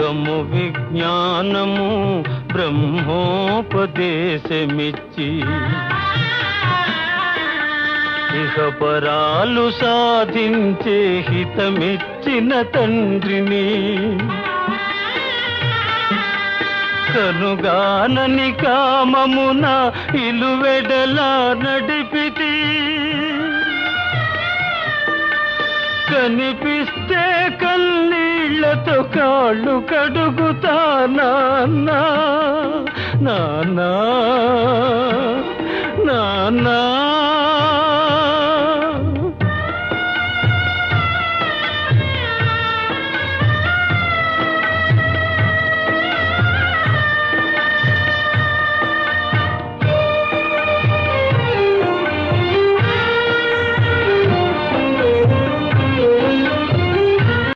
సుఖము విజ్ఞానము బ్రహ్మోపదేశమిచ్చి ఇహపరాలు సాధించే హితమిచ్చిన తండ్రిని కనుగానని కామమున ఇలువెడలా నడిపితి కనిపిస్తే కన్నీళ్లతో కాళ్ళు కడుగుతా నాన్నా నాన్నా నాన్నా